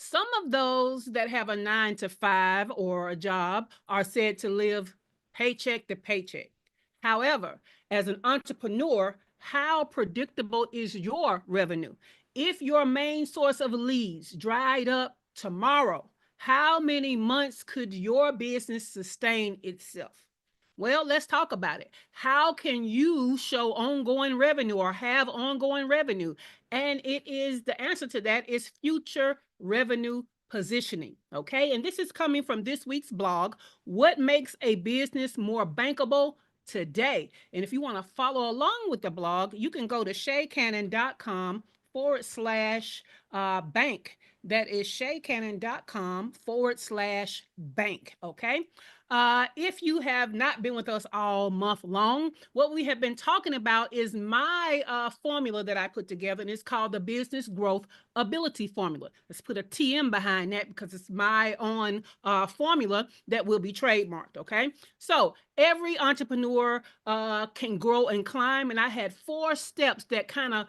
Some of those that have a 9 to 5 or a job are said to live paycheck to paycheck. However, as an entrepreneur, how predictable is your revenue? If your main source of leads dried up tomorrow, how many months could your business sustain itself? Well, let's talk about it. How can you show ongoing revenue or have ongoing revenue? And the answer to that is future revenue positioning. Okay. And this is coming from this week's blog, What Makes a Business More Bankable Today? And if you want to follow along with the blog, you can go to shaycannon.com/bank. That is shaycannon.com/bank. Okay. If you have not been with us all month long, what we have been talking about is my formula that I put together, and it's called the Business Growth Ability Formula. Let's put a TM behind that because it's my own formula that will be trademarked, okay? So every entrepreneur can grow and climb, and I had 4 steps that kind of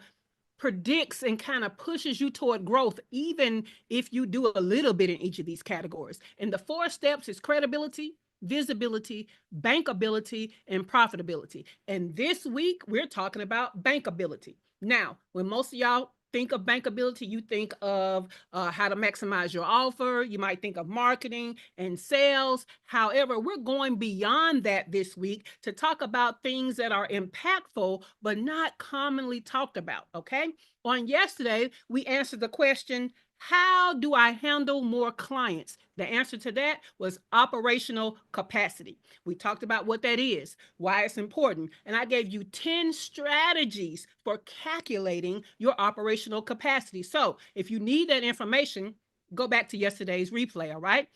predicts and kind of pushes you toward growth, even if you do a little bit in each of these categories. And the 4 steps is credibility, visibility, bankability, and profitability. And this week, we're talking about bankability. Now, when most of y'all think of bankability, you think of how to maximize your offer. You might think of marketing and sales. However, we're going beyond that this week to talk about things that are impactful, but not commonly talked about, okay? On yesterday, we answered the question, how do I handle more clients? The answer to that was operational capacity. We talked about what that is, why it's important, and I gave you 10 strategies for calculating your operational capacity. So if you need that information, go back to yesterday's replay, all right?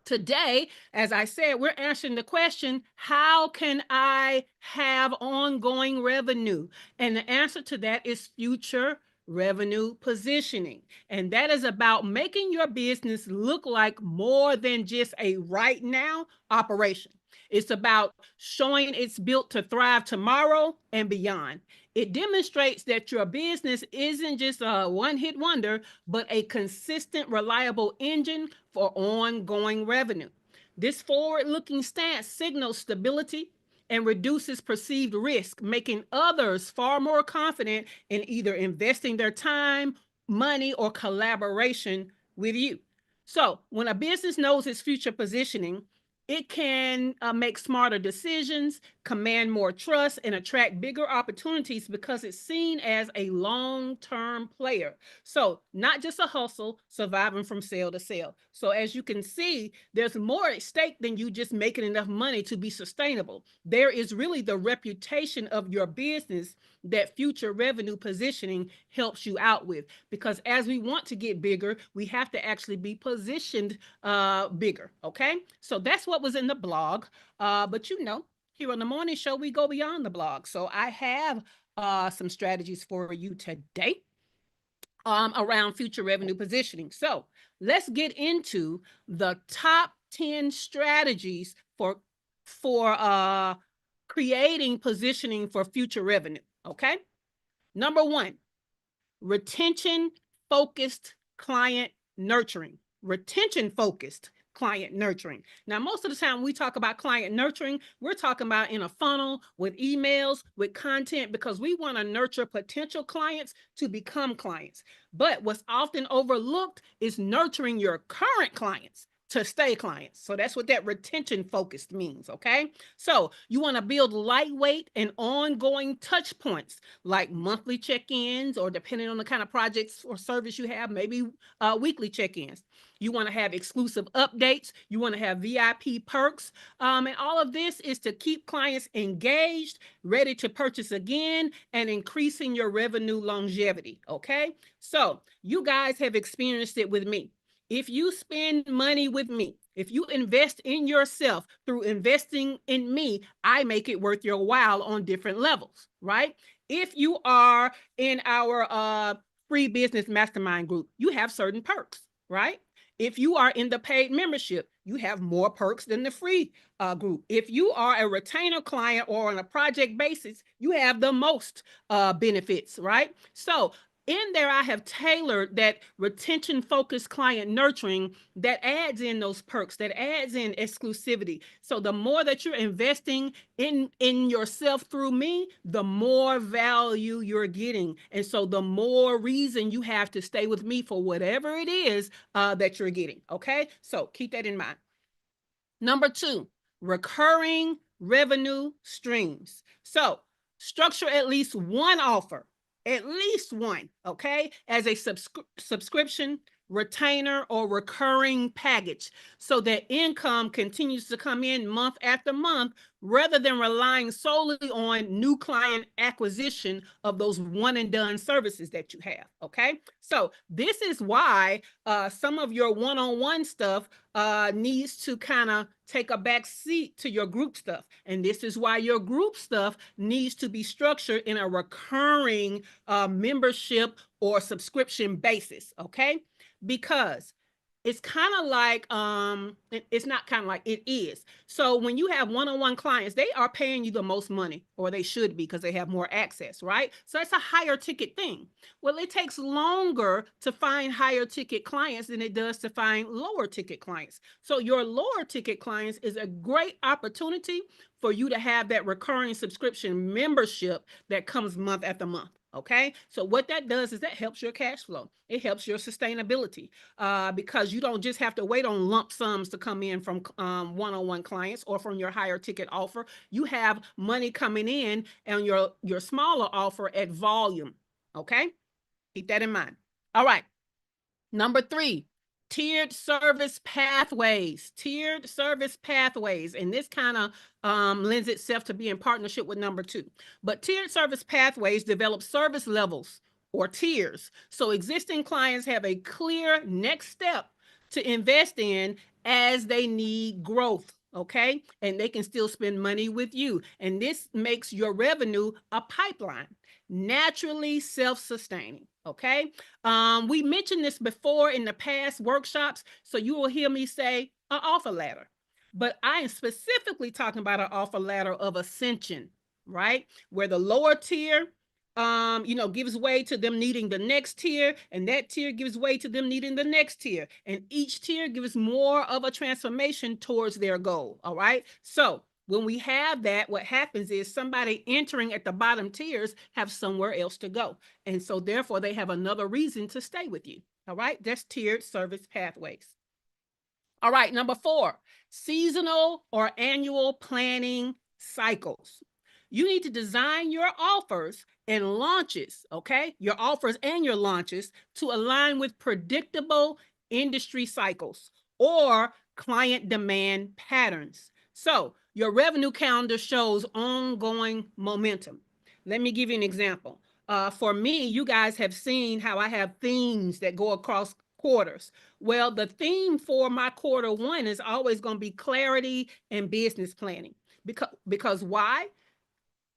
Today, as I said, we're answering the question, how can I have ongoing revenue? And the answer to that is future revenue positioning. And that is about making your business look like more than just a right now operation. It's about showing it's built to thrive tomorrow and beyond. It demonstrates that your business isn't just a one-hit wonder, but a consistent, reliable engine for ongoing revenue. This forward-looking stance signals stability and reduces perceived risk, making others far more confident in either investing their time, money, or collaboration with you. So when a business knows its future positioning, it can make smarter decisions, command more trust, and attract bigger opportunities because it's seen as a long-term player. So not just a hustle surviving from sale to sale. So as you can see, there's more at stake than you just making enough money to be sustainable. There is really the reputation of your business that future revenue positioning helps you out with. Because as we want to get bigger, we have to actually be positioned bigger, okay? So that's what was in the blog. But you know, here on the morning show, we go beyond the blog. So I have some strategies for you today around future revenue positioning. So let's get into the top 10 strategies for creating positioning for future revenue. Okay. Number 1, retention focused client nurturing. Retention focused client nurturing. Now, most of the time when we talk about client nurturing, we're talking about in a funnel with emails, with content, because we want to nurture potential clients to become clients. But what's often overlooked is nurturing your current clients to stay clients. So that's what that retention focused means, okay? So you want to build lightweight and ongoing touch points like monthly check-ins, or depending on the kind of projects or service you have, maybe weekly check-ins. You want to have exclusive updates. You want to have VIP perks. And all of this is to keep clients engaged, ready to purchase again, and increasing your revenue longevity, okay? So you guys have experienced it with me. If you spend money with me, if you invest in yourself through investing in me, I make it worth your while on different levels, right? If you are in our free business mastermind group, you have certain perks, right? If you are in the paid membership, you have more perks than the free group. If you are a retainer client or on a project basis, you have the most benefits, right? So In there, I have tailored that retention focused client nurturing that adds in those perks, that adds in exclusivity. So the more that you're investing in yourself through me, the more value you're getting. And so the more reason you have to stay with me for whatever it is that you're getting. Okay. So keep that in mind. Number two, recurring revenue streams. So structure at least one offer, at least one, okay, as a subscription, retainer, or recurring package so that income continues to come in month after month rather than relying solely on new client acquisition of those one and done services that you have. Okay. So this is why some of your one-on-one stuff needs to kind of take a back seat to your group stuff. And this is why your group stuff needs to be structured in a recurring membership or subscription basis. Okay. Because it's kind of like it's not kind of like, it is. So when you have one-on-one clients, they are paying you the most money, or they should be, because they have more access, right? So it's a higher ticket thing. Well, it takes longer to find higher ticket clients than it does to find lower ticket clients. So your lower ticket clients is a great opportunity for you to have that recurring subscription membership that comes month after month. Okay. So what that does is that helps your cash flow. It helps your sustainability because you don't just have to wait on lump sums to come in from one-on-one clients or from your higher ticket offer. You have money coming in and your smaller offer at volume. Okay. Keep that in mind. All right. Number three, tiered service pathways. Tiered service pathways. And this kind of lends itself to be in partnership with number two. But tiered service pathways develop service levels or tiers. So existing clients have a clear next step to invest in as they need growth. Okay. And they can still spend money with you. And this makes your revenue a pipeline, naturally self-sustaining. Okay. We mentioned this before in the past workshops, so you will hear me say an offer ladder. But I am specifically talking about an offer ladder of ascension, right? Where the lower tier gives way to them needing the next tier, and that tier gives way to them needing the next tier. And each tier gives more of a transformation towards their goal. All right. So when we have that, what happens is somebody entering at the bottom tiers have somewhere else to go. And so therefore they have another reason to stay with you. All right. That's tiered service pathways. All right. Number four, seasonal or annual planning cycles. You need to design your offers and launches, okay? Your offers and your launches to align with predictable industry cycles or client demand patterns. So your revenue calendar shows ongoing momentum. Let me give you an example. For me, you guys have seen how I have themes that go across quarters. Well, the theme for my quarter one is always going to be clarity and business planning. Because why?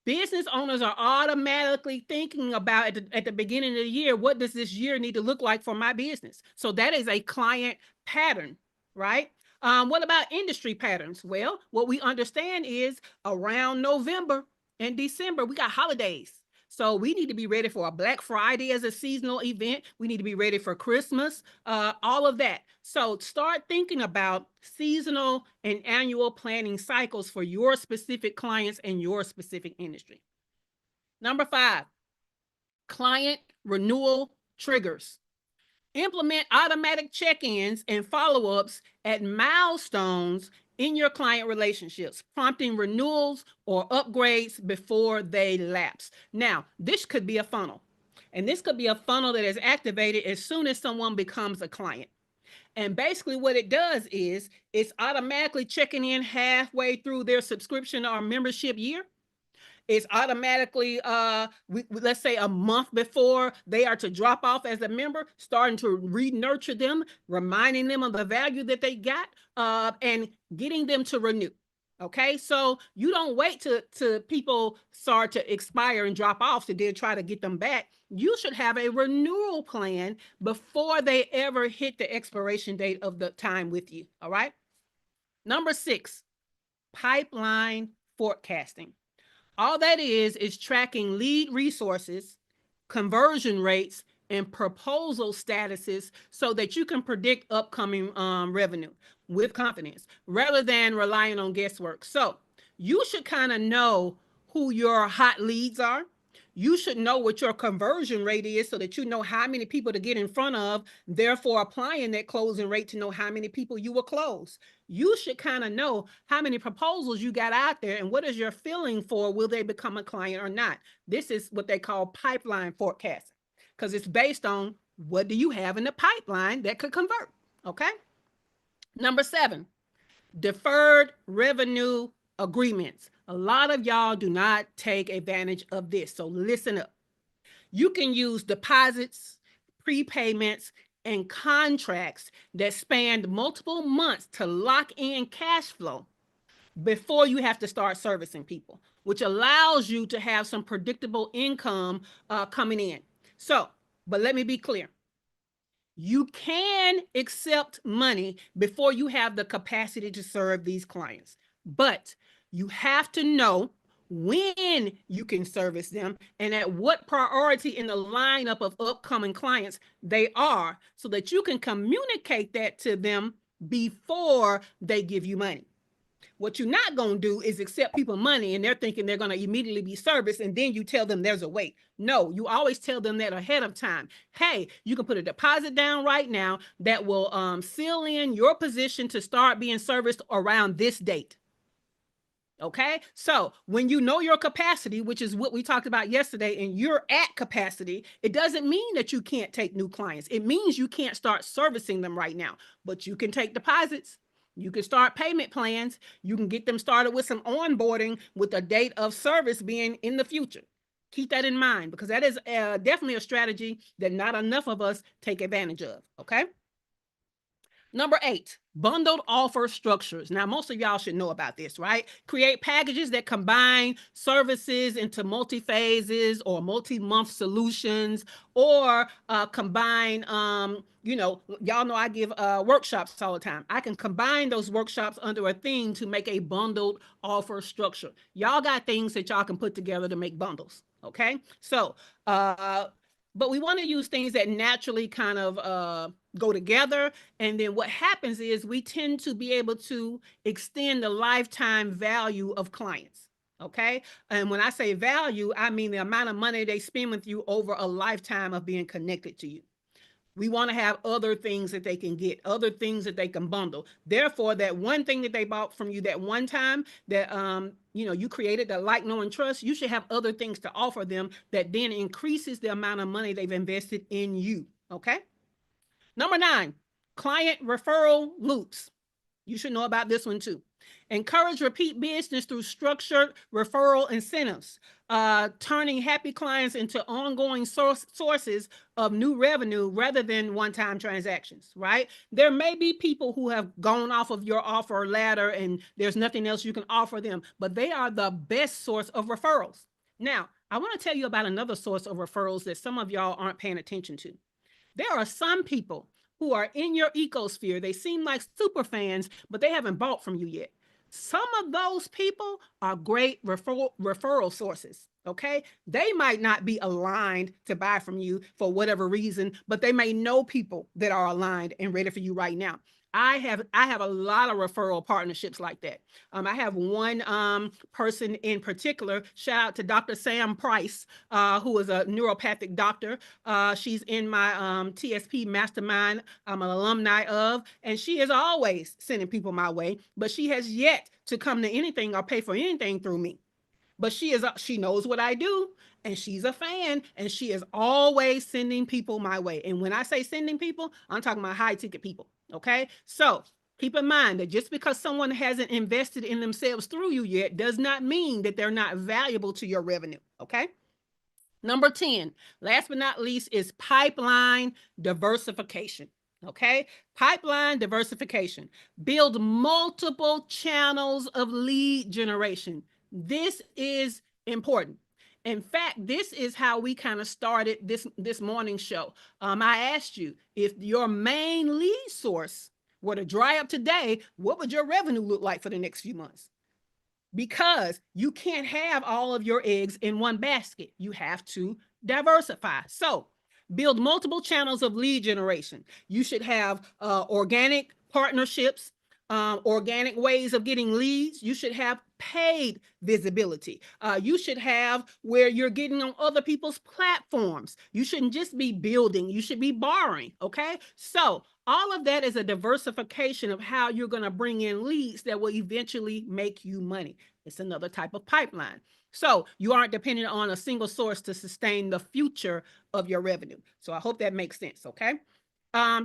Business owners are automatically thinking about at the beginning of the year, what does this year need to look like for my business? So that is a client pattern, right? What about industry patterns? Well, what we understand is around November and December, we got holidays. So we need to be ready for a Black Friday as a seasonal event. We need to be ready for Christmas, all of that. So start thinking about seasonal and annual planning cycles for your specific clients and your specific industry. Number five, client renewal triggers. Implement automatic check-ins and follow-ups at milestones in your client relationships, prompting renewals or upgrades before they lapse. Now, this could be a funnel, and this could be a funnel that is activated as soon as someone becomes a client. And basically what it does is it's automatically checking in halfway through their subscription or membership year. It's automatically let's say a month before they are to drop off as a member, starting to re-nurture them, reminding them of the value that they got, and getting them to renew. Okay, so you don't wait to people start to expire and drop off to then try to get them back. You should have a renewal plan before they ever hit the expiration date of the time with you. All right. Number six, pipeline forecasting. All that is tracking lead resources, conversion rates, and proposal statuses so that you can predict upcoming revenue with confidence rather than relying on guesswork. So you should kind of know who your hot leads are. You should know what your conversion rate is so that you know how many people to get in front of, therefore applying that closing rate to know how many people you will close. You should kind of know how many proposals you got out there and what is your feeling for will they become a client or not. This is what they call pipeline forecasting because it's based on what do you have in the pipeline that could convert. Okay. Number 7, deferred revenue agreements. A lot of y'all do not take advantage of this. So listen up. You can use deposits, prepayments, and contracts that span multiple months to lock in cash flow before you have to start servicing people, which allows you to have some predictable income coming in. So, but let me be clear. You can accept money before you have the capacity to serve these clients, but you have to know when you can service them and at what priority in the lineup of upcoming clients they are so that you can communicate that to them before they give you money. What you're not going to do is accept people money and they're thinking they're going to immediately be serviced and then you tell them there's a wait. No, you always tell them that ahead of time. Hey, you can put a deposit down right now that will seal in your position to start being serviced around this date. Okay, so when you know your capacity, which is what we talked about yesterday, and you're at capacity, it doesn't mean that you can't take new clients. It means you can't start servicing them right now, but you can take deposits. You can start payment plans. You can get them started with some onboarding with a date of service being in the future. Keep that in mind because that is definitely a strategy that not enough of us take advantage of. Okay. Number 8, bundled offer structures. Now, most of y'all should know about this, right? Create packages that combine services into multi-phases or multi-month solutions or combine, y'all know I give workshops all the time. I can combine those workshops under a theme to make a bundled offer structure. Y'all got things that y'all can put together to make bundles, okay? So, but we want to use things that naturally kind of go together. And then what happens is we tend to be able to extend the lifetime value of clients. Okay. And when I say value, I mean the amount of money they spend with you over a lifetime of being connected to you. We want to have other things that they can get, other things that they can bundle. Therefore, that one thing that they bought from you that one time that you created, that like, know, and trust, you should have other things to offer them that then increases the amount of money they've invested in you. Okay. Number 9, client referral loops. You should know about this one too. Encourage repeat business through structured referral incentives, turning happy clients into ongoing sources of new revenue rather than one-time transactions, right? There may be people who have gone off of your offer ladder and there's nothing else you can offer them, but they are the best source of referrals. Now, I want to tell you about another source of referrals that some of y'all aren't paying attention to. There are some people who are in your ecosphere. They seem like super fans, but they haven't bought from you yet. Some of those people are great referral sources. Okay. They might not be aligned to buy from you for whatever reason, but they may know people that are aligned and ready for you right now. I have a lot of referral partnerships like that. I have one person in particular. Shout out to Dr. Sam Price, who is a neuropathic doctor. She's in my TSP mastermind. I'm an alumni of, and she is always sending people my way. But she has yet to come to anything or pay for anything through me. But she knows what I do, and she's a fan, and she is always sending people my way. And when I say sending people, I'm talking about high ticket people. Okay, so keep in mind that just because someone hasn't invested in themselves through you yet does not mean that they're not valuable to your revenue. Okay. Number 10, last but not least, is pipeline diversification. Okay, pipeline diversification. Build multiple channels of lead generation. This is important. In fact, this is how we kind of started this morning show. I asked you, if your main lead source were to dry up today, what would your revenue look like for the next few months? Because you can't have all of your eggs in one basket. You have to diversify. So Build multiple channels of lead generation. You should have organic partnerships, organic ways of getting leads. You should have paid visibility. You should have where you're getting on other people's platforms. You shouldn't just be building, you should be borrowing. Okay. So, all of that is a diversification of how you're going to bring in leads that will eventually make you money. It's another type of pipeline. So you aren't dependent on a single source to sustain the future of your revenue. So I hope that makes sense. Okay.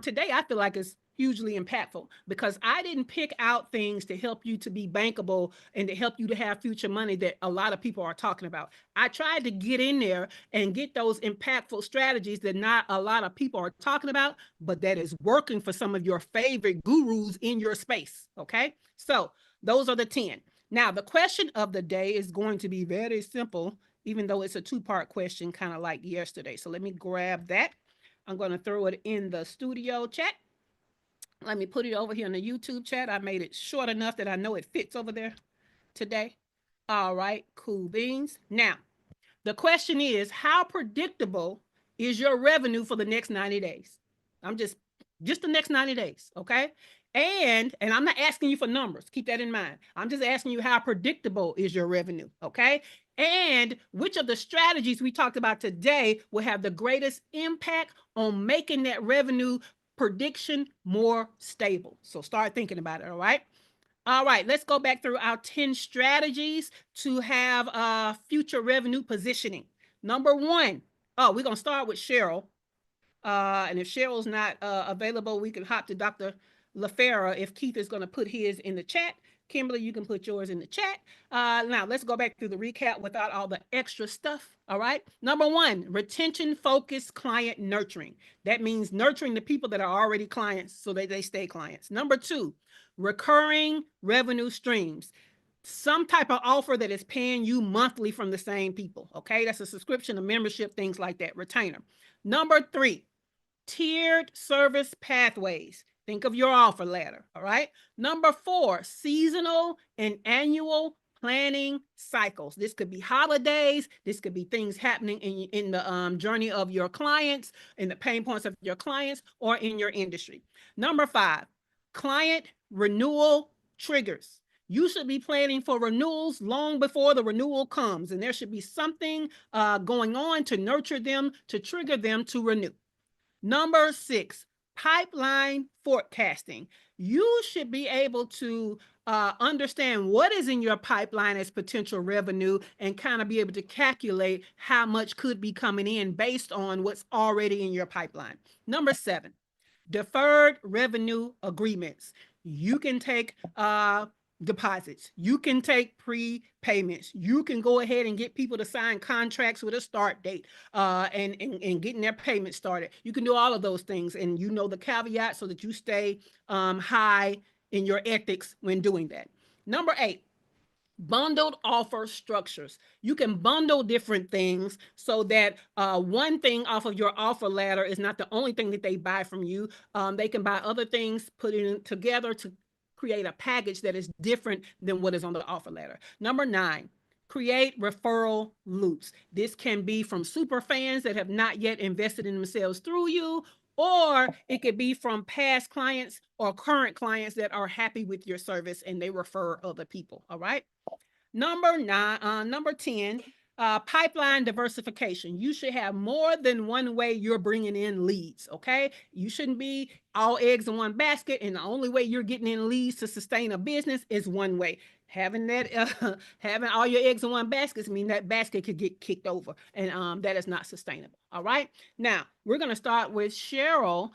Today I feel like it's hugely impactful because I didn't pick out things to help you to be bankable and to help you to have future money that a lot of people are talking about. I tried to get in there and get those impactful strategies that not a lot of people are talking about, but that is working for some of your favorite gurus in your space. Okay. So those are the 10. Now, the question of the day is going to be very simple, even though it's a two-part question, kind of like yesterday. So let me grab that. I'm going to throw it in the studio chat. Let me put it over here in the YouTube chat. I made it short enough that I know it fits over there today. All right, cool beans. Now, the question is, how predictable is your revenue for the next 90 days? I'm just the next 90 days, okay? And I'm not asking you for numbers. Keep that in mind. I'm just asking you how predictable is your revenue, okay? And which of the strategies we talked about today will have the greatest impact on making that revenue prediction more stable. So start thinking about it, all right? All right, let's go back through our 10 strategies to have future revenue positioning. Number one, oh, we're going to start with Cheryl. And if Cheryl's not available, we can hop to Dr. LaFera if Keith is going to put his in the chat. Kimberly, you can put yours in the chat. Now, let's go back through the recap without all the extra stuff. All right. Number one, retention focused client nurturing. That means nurturing the people that are already clients so that they stay clients. Number two, recurring revenue streams. Some type of offer that is paying you monthly from the same people. Okay. That's a subscription, a membership, things like that. Retainer. Number three, tiered service pathways. Think of your offer ladder. All right. Number four, seasonal and annual planning cycles. This could be holidays. This could be things happening in the journey of your clients, in the pain points of your clients, or in your industry. Number five, client renewal triggers. You should be planning for renewals long before the renewal comes, and there should be something going on to nurture them, to trigger them to renew. Number six, pipeline forecasting. You should be able to understand what is in your pipeline as potential revenue and kind of be able to calculate how much could be coming in based on what's already in your pipeline. Number seven, deferred revenue agreements. You can take deposits. You can take prepayments. You can go ahead and get people to sign contracts with a start date and getting their payment started. You can do all of those things, and you know the caveat so that you stay high in your ethics when doing that. Number eight, bundled offer structures. You can bundle different things so that one thing off of your offer ladder is not the only thing that they buy from you. They can buy other things, put it together to create a package that is different than what is on the offer ladder. Number nine, create referral loops. This can be from super fans that have not yet invested in themselves through you, or it could be from past clients or current clients that are happy with your service and they refer other people. All right. Number 10, pipeline diversification. You should have more than one way you're bringing in leads. Okay. You shouldn't be all eggs in one basket. And the only way you're getting in leads to sustain a business is one way. Having all your eggs in one basket mean that basket could get kicked over, and that is not sustainable. All right. Now we're going to start with Cheryl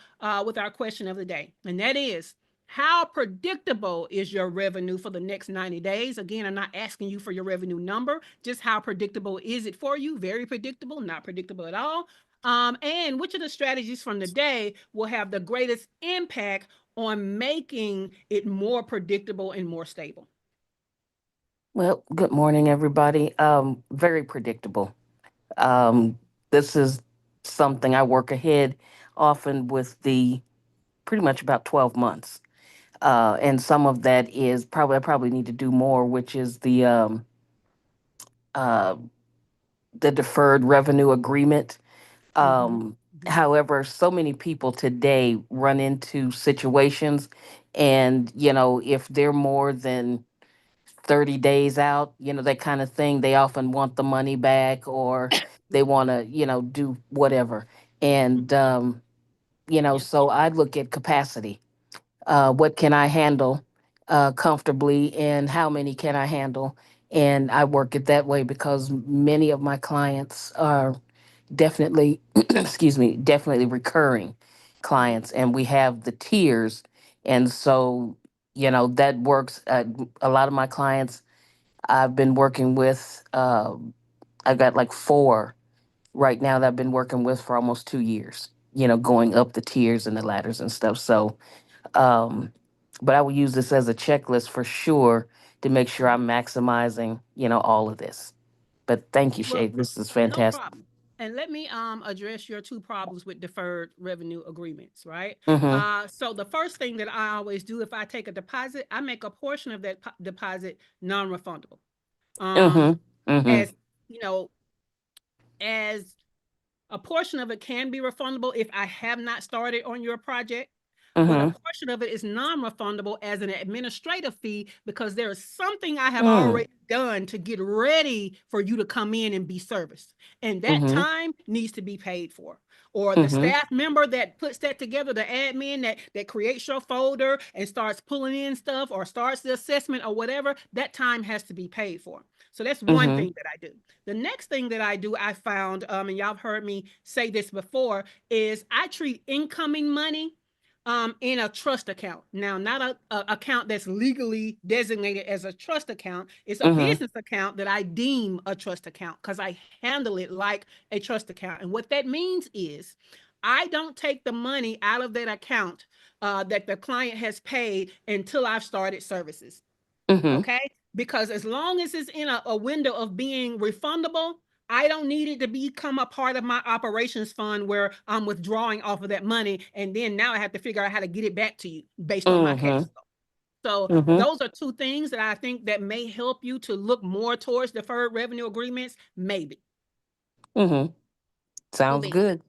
with our question of the day, and that is, how predictable is your revenue for the next 90 days? Again, I'm not asking you for your revenue number, just how predictable is it for you? Very predictable, not predictable at all. And which of the strategies from the day will have the greatest impact on making it more predictable and more stable? Well, good morning, everybody. Very predictable. This is something I work ahead often with the pretty much about 12 months. And some of that is I probably need to do more, which is uh, the deferred revenue agreement. Mm-hmm. Good. However, so many people today run into situations, and if they're more than 30 days out, that kind of thing, they often want the money back, or they want to, do whatever. And, Yeah. so I look at capacity. What can I handle comfortably, and how many can I handle? And I work it that way because many of my clients are definitely, excuse me, definitely recurring Mhm. clients, and we have the tiers. And so, that works. A lot of my clients I've been working with, I've got like four right now that I've been working with for almost 2 years, going up the tiers and the ladders and stuff. So, um, but I will use this as a checklist for sure to make sure I'm maximizing, all of this. But thank you, Well, Shay. This is no fantastic. problem. And let me address your two problems with deferred revenue agreements, right? Mm-hmm. So the first thing that I always do if I take a deposit, I make a portion of that deposit non-refundable. Um, Mm-hmm. Mm-hmm. as you know, as a portion of it can be refundable if I have not started on your project, but a Mm-hmm. portion of it is non-refundable as an administrative fee because there is something I have Mm-hmm. already done to get ready for you to come in and be serviced. And that Mm-hmm. time needs to be paid for. Or the Mm-hmm. staff member that puts that together, the admin that creates your folder and starts pulling in stuff or starts the assessment or whatever, that time has to be paid for. So that's one Mm-hmm. thing that I do. The next thing that I do, I found, and y'all have heard me say this before, is I treat incoming money in a trust account. Now, not a account that's legally designated as a trust account. It's a Mm-hmm. business account that I deem a trust account because I handle it like a trust account. And what that means is I don't take the money out of that account that the client has paid until I've started services. Mm-hmm. Okay. Because as long as it's in a window of being refundable, I don't need it to become a part of my operations fund where I'm withdrawing off of that money. And then now I have to figure out how to get it back to you based on my cash Mm-hmm. flow. So Mm-hmm. those are two things that I think that may help you to look more towards deferred revenue agreements. Maybe. Mm-hmm. Cool Sounds beans. good.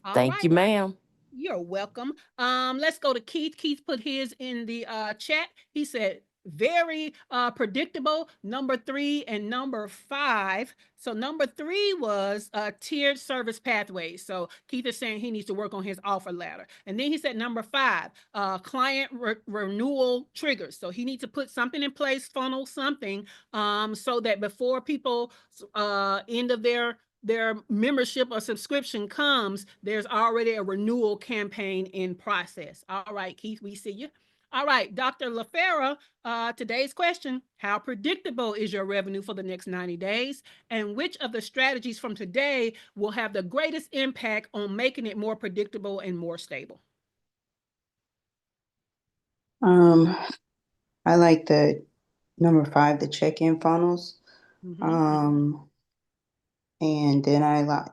All Thank you, right. ma'am. You're welcome. Let's go to Keith. Keith put his in the chat. He said very predictable. Number three and number five. So number three was tiered service pathways. So Keith is saying he needs to work on his offer ladder. And then he said number five, client renewal triggers. So he needs to put something in place, funnel something, so that before people end of their membership or subscription comes, there's already a renewal campaign in process. All right, Keith, we see you. All right, Dr. LaFera, today's question: how predictable is your revenue for the next 90 days? And which of the strategies from today will have the greatest impact on making it more predictable and more stable? Um, I like the number five, the check-in funnels. Mm-hmm. Um, and then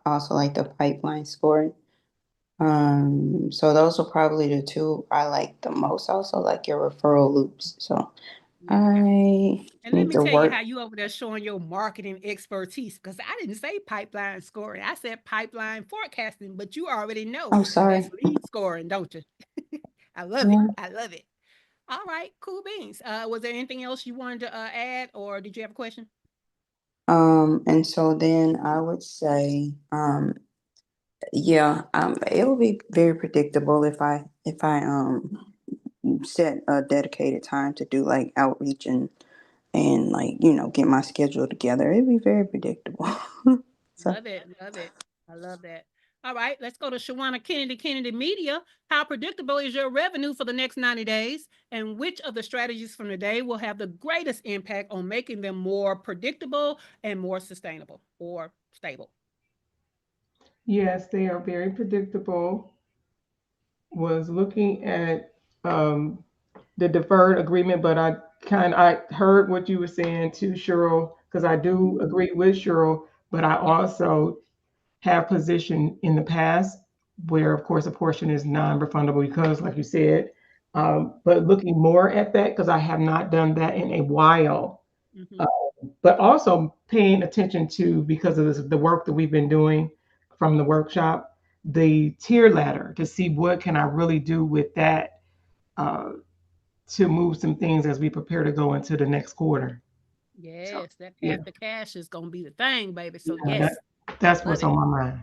also like the pipeline scoring. So those are probably the two I like the most. I also like your referral loops. So Yeah. I And let need me to tell you how work. you over there showing your marketing expertise because I didn't say pipeline scoring. I said pipeline forecasting, but you already know Oh, that's sorry. lead scoring, don't you? I love it. Yeah. I love it. All right, cool beans. Was there anything else you wanted to add, or did you have a question? And so then I would say, yeah, it will be very predictable if I set a dedicated time to do like outreach and like get my schedule together. It'd be very predictable. So Love it. Love it. I love that. All right, let's go to Shawana Kennedy, Kennedy Media. How predictable is your revenue for the next 90 days? And which of the strategies from today will have the greatest impact on making them more predictable and more sustainable or stable? Yes, they are very predictable. Was looking at um, the deferred agreement, but I heard what you were saying too, Cheryl, because I do agree with Cheryl, but I also have positioned in the past where, of course, a portion is non-refundable because, like you said, but looking more at that because I have not done that in a while. Mm-hmm. Uh, but also paying attention to because of the work that we've been doing from the workshop. the tier ladder to see what can I really do with that, uh, to move some things as we prepare to go into the next quarter. So Yes, that yeah, path to cash is gonna be the thing, baby. So yeah, yes, that's love what's it. on my mind.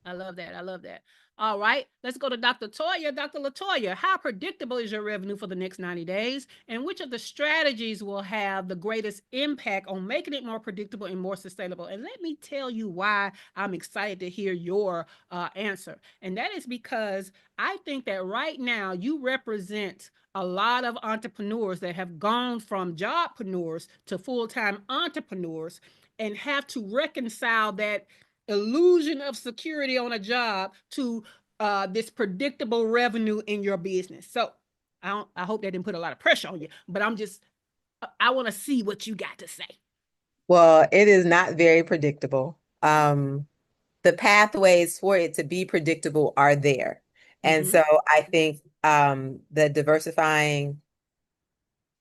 I love that. I love that. All right, let's go to Dr. Toya. Dr. Latoya, how predictable is your revenue for the next 90 days? And which of the strategies will have the greatest impact on making it more predictable and more sustainable? And let me tell you why I'm excited to hear your answer. And that is because I think that right now you represent a lot of entrepreneurs that have gone from jobpreneurs to full time entrepreneurs and have to reconcile that illusion of security on a job to this predictable revenue in your business. So I hope that didn't put a lot of pressure on you, but I want to see what you got to say. Well, it is not very predictable. The pathways for it to be predictable are there. And Mm-hmm. so I think the diversifying,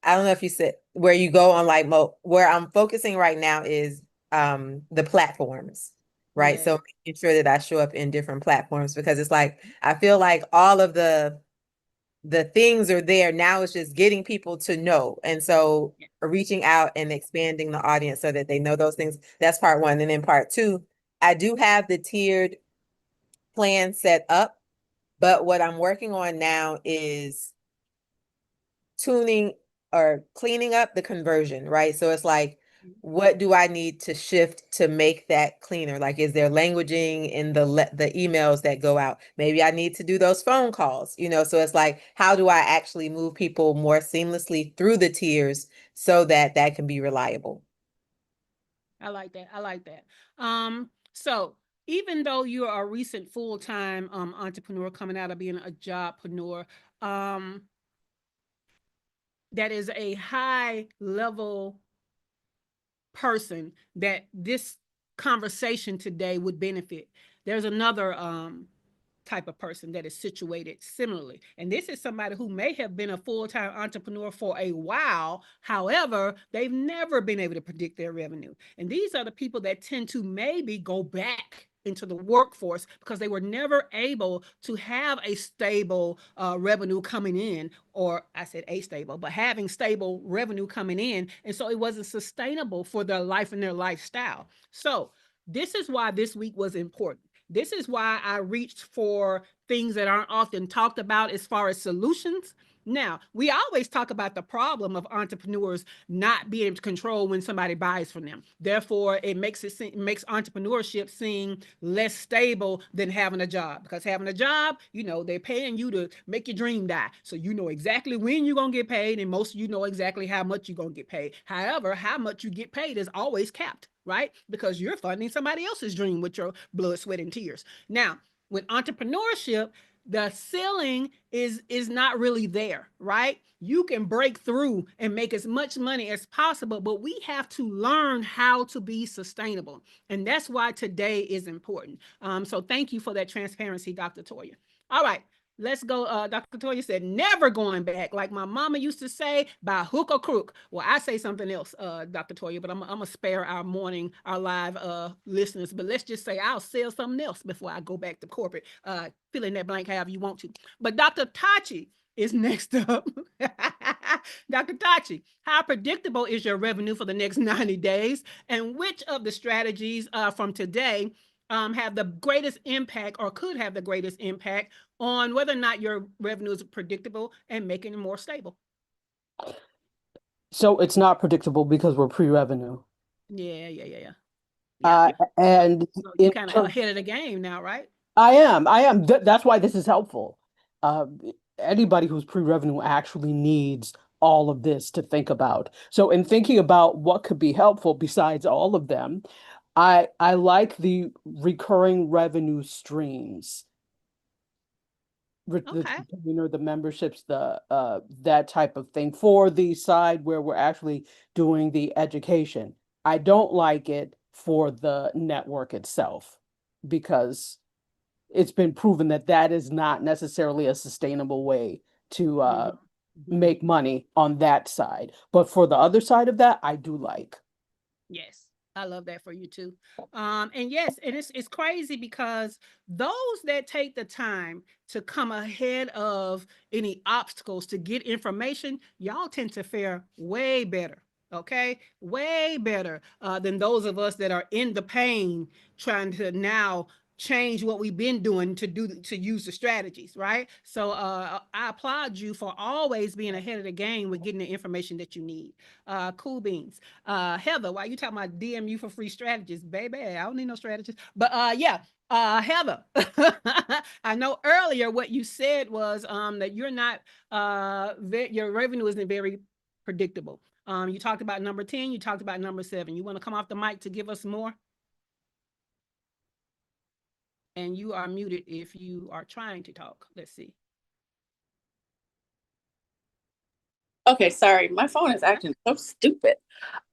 I don't know if you said where you go on like where I'm focusing right now is the platforms, right? Yes. So making sure that I show up in different platforms because it's like I feel like all of the things are there. Now it's just getting people to know. And so reaching out and expanding the audience so that they know those things. That's part one. And then part two, I do have the tiered plan set up, but what I'm working on now is tuning or cleaning up the conversion, right? So it's like, what do I need to shift to make that cleaner? Like, is there languaging in the emails that go out? Maybe I need to do those phone calls, So it's like, how do I actually move people more seamlessly through the tiers so that that can be reliable? I like that. I like that. So even though you're a recent full-time entrepreneur coming out of being a jobpreneur, um, that is a high level person that this conversation today would benefit. There's another type of person that is situated similarly. And this is somebody who may have been a full time entrepreneur for a while. However, they've never been able to predict their revenue. And these are the people that tend to maybe go back into the workforce because they were never able to have a stable revenue coming in, or I said a stable, but having stable revenue coming in. And so it wasn't sustainable for their life and their lifestyle. So this is why this week was important. This is why I reached for things that aren't often talked about as far as solutions. Now, we always talk about the problem of entrepreneurs not being able to control when somebody buys from them. Therefore, it makes entrepreneurship seem less stable than having a job. Because having a job, they're paying you to make your dream die. So you know exactly when you're gonna get paid, and most of you know exactly how much you're gonna get paid. However, how much you get paid is always capped, right? Because you're funding somebody else's dream with your blood, sweat, and tears. Now, with entrepreneurship, the ceiling is not really there, right? You can break through and make as much money as possible, but we have to learn how to be sustainable. And that's why today is important. So thank you for that transparency, Dr. Toya. All right, let's go. Dr. Toya said, never going back. Like my mama used to say, by hook or crook. Well, I say something else, Dr. Toya, but I'm going to spare our live listeners. But let's just say I'll sell something else before I go back to corporate. Fill in that blank however you want to. But Dr. Tachi is next up. Dr. Tachi, how predictable is your revenue for the next 90 days? And which of the strategies from today have the greatest impact or could have the greatest impact on whether or not your revenue is predictable and making it more stable? So it's not predictable because we're pre-revenue. Yeah. Yeah. And So you in kind of terms, ahead of the game now, right? I am. That's why this is helpful. Uh, Anybody who's pre-revenue actually needs all of this to think about. So in thinking about what could be helpful besides all of them, I like the recurring revenue streams. Okay. The memberships, the that type of thing for the side where we're actually doing the education. I don't like it for the network itself because it's been proven that that is not necessarily a sustainable way to Mm-hmm. make money on that side. But for the other side of that, I do like. Yes. I love that for you too. And yes, and it's crazy because those that take the time to come ahead of any obstacles to get information, y'all tend to fare way better. Okay, way better than those of us that are in the pain trying to now change what we've been doing to use the strategies, right? So I applaud you for always being ahead of the game with getting the information that you need. Cool beans. Heather, why you talking about DM you for free strategies, baby? I don't need no strategies. But yeah, Heather, I know earlier what you said was that you're not your revenue isn't very predictable. You talked about number 10, you talked about number 7. You want to come off the mic to give us more? And you are muted if you are trying to talk. Let's see. Okay, sorry. My phone is acting so stupid.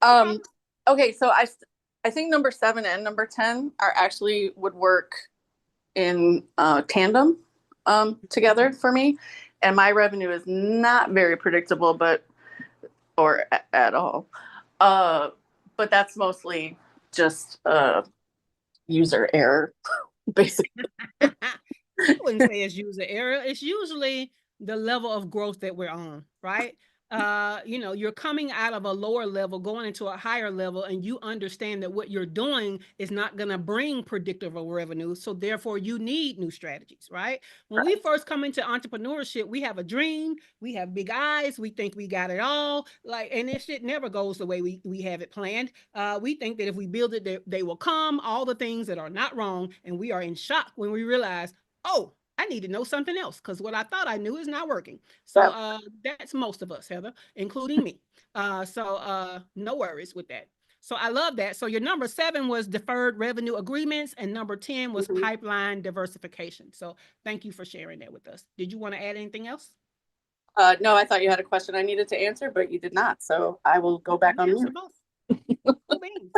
Okay. Okay, so I think number 7 and number 10 are actually would work in tandem together for me. And my revenue is not very predictable, but or at all. But that's mostly just user error, basically. I wouldn't say it's user error. It's usually the level of growth that we're on, right? You're coming out of a lower level, going into a higher level, and you understand that what you're doing is not going to bring predictable revenue. So therefore, you need new strategies, right? When we first come into entrepreneurship, we have a dream, we have big eyes, we think we got it all, like, and this shit never goes the way we have it planned. We think that if we build it, they will come, all the things that are not wrong, and we are in shock when we realize, oh, I need to know something else because what I thought I knew is not working. So Yeah. that's most of us, Heather, including me. No worries with that. So I love that. So your number 7 was deferred revenue agreements, and number 10 was Mhm. pipeline diversification. So thank you for sharing that with us. Did you want to add anything else? No, I thought you had a question I needed to answer, but you did not. So I will go back You on answered mute. both. Cool beans.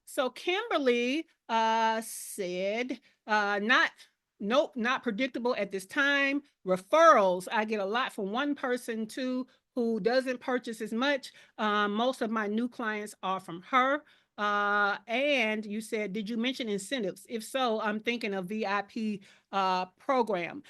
So Kimberly said, not, nope, not predictable at this time. Referrals, I get a lot from one person too who doesn't purchase as much. Most of my new clients are from her. And you said, did you mention incentives? If so, I'm thinking of VIP program.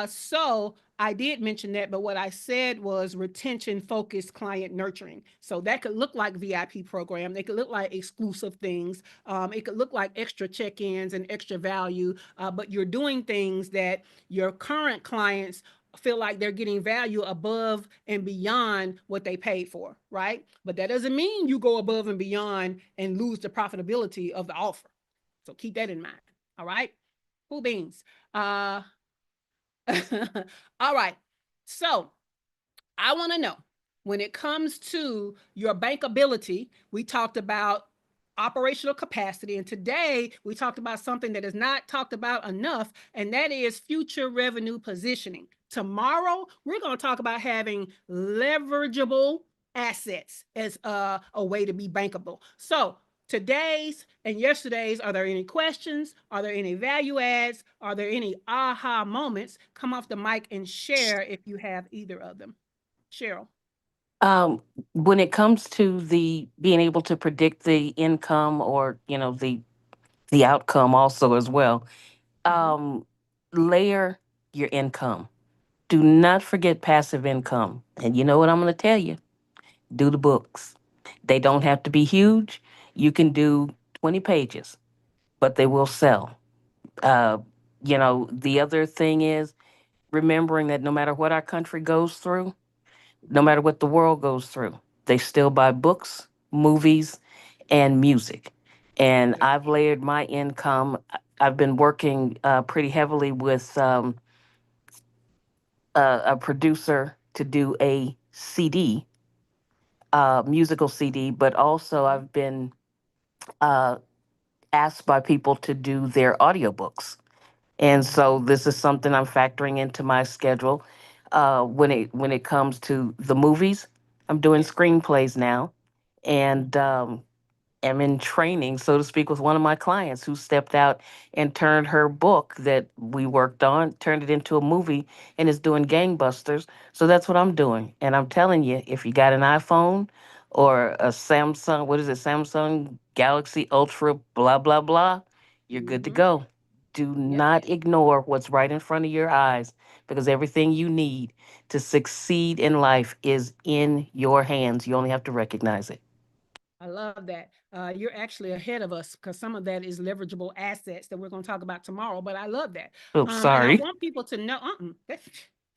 So I did mention that, but what I said was retention focused client nurturing. So that could look like VIP program. They could look like exclusive things. It could look like extra check-ins and extra value, but you're doing things that your current clients feel like they're getting value above and beyond what they paid for, right? But that doesn't mean you go above and beyond and lose the profitability of the offer. So keep that in mind. All right. Cool beans. All right. So I want to know, when it comes to your bankability, we talked about operational capacity. And today we talked about something that is not talked about enough, and that is future revenue positioning. Tomorrow, we're going to talk about having leverageable assets as a way to be bankable. So, today's and yesterday's, are there any questions? Are there any value adds? Are there any aha moments? Come off the mic and share if you have either of them. Cheryl. Um, when it comes to the being able to predict the income or the outcome also as well, Mhm. um, layer your income. Do not forget passive income. And you know what I'm going to tell you? Do the books. They don't have to be huge. You can do 20 pages, but they will sell. Uh, the other thing is remembering that no matter what our country goes through, no matter what the world goes through, they still buy books, movies, and music. And Yeah. I've layered my income. I've been working pretty heavily with a producer to do a CD, musical CD, but also Mhm. I've been uh, asked by people to do their audiobooks. And so this is something I'm factoring into my schedule. When it comes to the movies, I'm doing Yeah. screenplays now, Mhm. and am in training, so to speak, with one of my clients who stepped out and turned her book that we worked on, turned it into a movie, and is doing gangbusters. So that's what I'm doing. And I'm telling you, if you got an iPhone or a Samsung, what is it, Samsung Galaxy Ultra, blah, blah, blah, you're good to Mhm. go. Do Yep. not ignore what's right in front of your eyes because everything you need to succeed in life is in your hands. You only have to recognize it. I love that. You're actually ahead of us because some of that is leverageable assets that we're going to talk about tomorrow. But I love that. Oops, And I sorry. want people to know,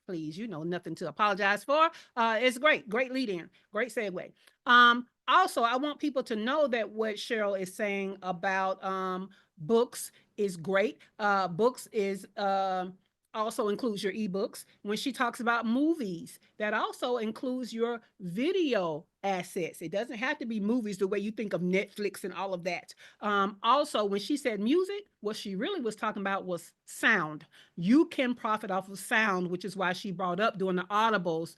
please, you know, nothing to apologize for. It's great. Great lead in. Great segue. Also, I want people to know that what Cheryl is saying about books is great. Books is also includes your ebooks. When she talks about movies, that also includes your video assets. It doesn't have to be movies the way you think of Netflix and all of that. Also, when she said music, what she really was talking about was sound. You can profit off of sound, which is why she brought up doing the audibles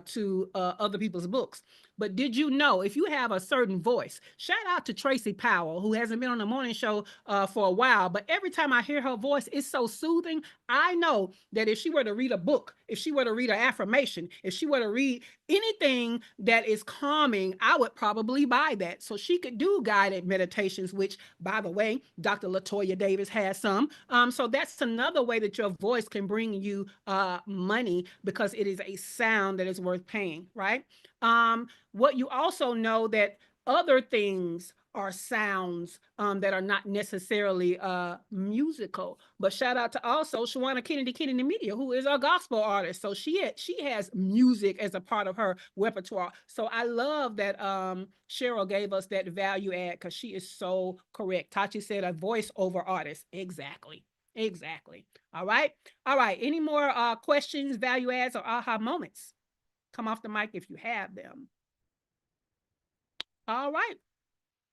to other people's books. But did you know if you have a certain voice, shout out to Tracy Powell, who hasn't been on the morning show for a while, but every time I hear her voice, it's so soothing. I know that if she were to read a book, if she were to read an affirmation, if she were to read anything that is calming, I would probably buy that. So she could do guided meditations, which, by the way, Dr. Latoya Davis has some. So that's another way that your voice can bring you money because it is a sound that is worth paying, right? What you also know that other things are sounds that are not necessarily musical. But shout out to also Shawana Kennedy Media, who is a gospel artist. So she has music as a part of her repertoire. So I love that Cheryl gave us that value add because she is so correct. Tachi said a voiceover artist. Exactly. Exactly. All right. All right. Any more questions, value adds, or aha moments? Come off the mic if you have them. All right.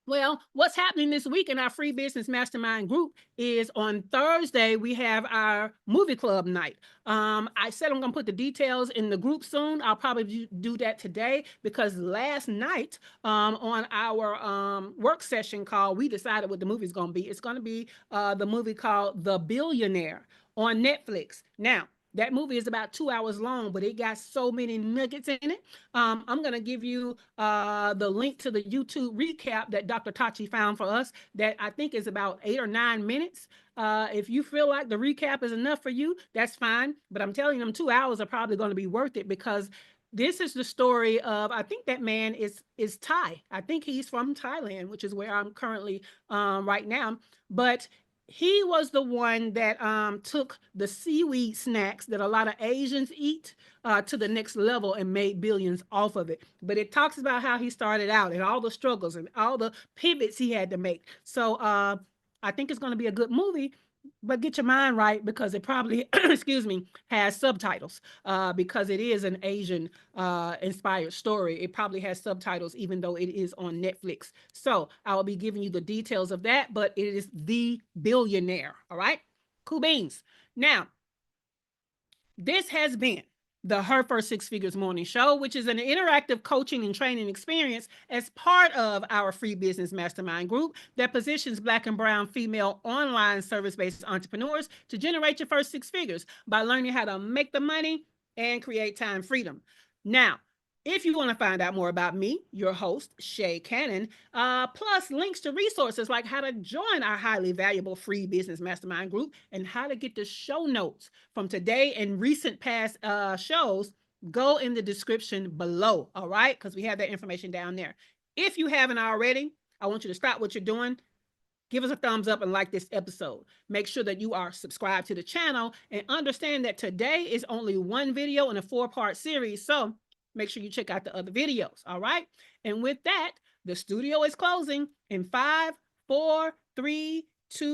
Well, what's happening this week in our free business mastermind group is on Thursday, we have our movie club night. I said I'm going to put the details in the group soon. I'll probably do that today because last night on our work session call, we decided what the movie is going to be. It's going to be the movie called The Billionaire on Netflix. Now, that movie is about 2 hours long, but it got so many nuggets in it. I'm going to give you the link to the YouTube recap that Dr. Tachi found for us that I think is about 8 or 9 minutes. If you feel like the recap is enough for you, that's fine. But I'm telling you, them 2 hours are probably going to be worth it because this is the story of, I think that man is Thai. I think he's from Thailand, which is where I'm currently right now. But he was the one that took the seaweed snacks that a lot of Asians eat to the next level and made billions off of it. But it talks about how he started out and all the struggles and all the pivots he had to make. So I think it's going to be a good movie, but get your mind right because it probably, excuse me, has subtitles because it is an Asian inspired story. It probably has subtitles even though it is on Netflix. So I will be giving you the details of that, but it is The Billionaire. All right. Cool beans. Now, this has been the Her First Six Figures Morning Show, which is an interactive coaching and training experience as part of our free business mastermind group that positions Black and Brown female online service-based entrepreneurs to generate your first six figures by learning how to make the money and create time freedom. Now, if you want to find out more about me, your host, Shay Cannon, plus links to resources like how to join our highly valuable free business mastermind group and how to get the show notes from today and recent past shows, go in the description below. All right. Because we have that information down there. If you haven't already, I want you to stop what you're doing. Give us a thumbs up and like this episode. Make sure that you are subscribed to the channel and understand that today is only one video in a 4-part series. So make sure you check out the other videos. All right. And with that, the studio is closing in 5, 4, 3,